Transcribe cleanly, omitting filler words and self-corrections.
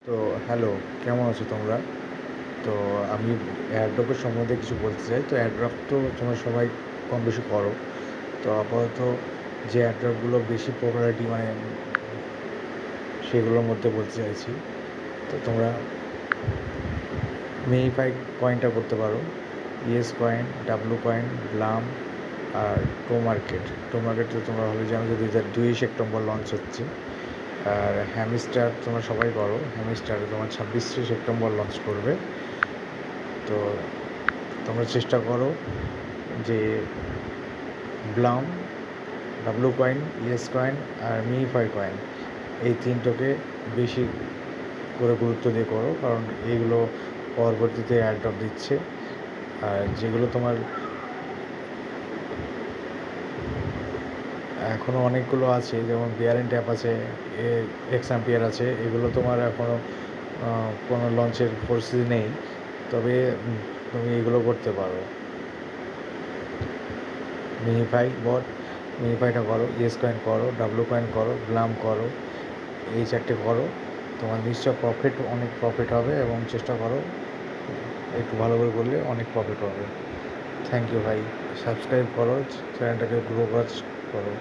তো হ্যালো, কেমন আছো তোমরা? তো আমি এয়ারড্রপের সম্বন্ধে কিছু বলতে চাই। তো এয়ারড্রপ তো তোমরা সবাই কম বেশি করো। তো আপাতত যে এয়ারড্রপগুলো বেশি পপুলারিটি সেগুলোর মধ্যে বলতে চাইছি। তো তোমরা মেইফাই কয়েনটা করতে পারো, Yescoin, W coin, Blum আর টো মার্কেট তো তোমরা ভালো জানো যে 2002 সেপ্টেম্বর লঞ্চ হচ্ছে। আর হ্যামস্টার তোমরা সবাই করো, হ্যামস্টার তোমার 26 সেপ্টেম্বর লঞ্চ করবে। তো তোমরা চেষ্টা করো যে Blum, W coin, Yescoin আর মিনিফাই কয়েন এই তিনটোকে বেশি করে গুরুত্ব দিয়ে করো, কারণ এইগুলো পরবর্তীতে অ্যাড্রপ দিচ্ছে। আর যেগুলো তোমার এখনও অনেকগুলো আছে, যেমন বিয়ারেন ট্যাপ আছে, এক্সাম্পিয়ার আছে, এগুলো তোমার এখনও কোনো লঞ্চের পরিস্থিতি নেই। তবে তুমি এগুলো করতে পারো, মিনিফাইটা করো, ইয়েস কয়েন করো, ডাব্লু কয়েন করো, ব্লাম করো, এই চারটে করো। তোমার নিশ্চয় অনেক প্রফিট হবে, এবং চেষ্টা করো একটু ভালো করে করলে অনেক প্রফিট হবে। থ্যাংক ইউ ভাই, সাবস্ক্রাইব করো, চ্যানেলটাকে গ্রো করো।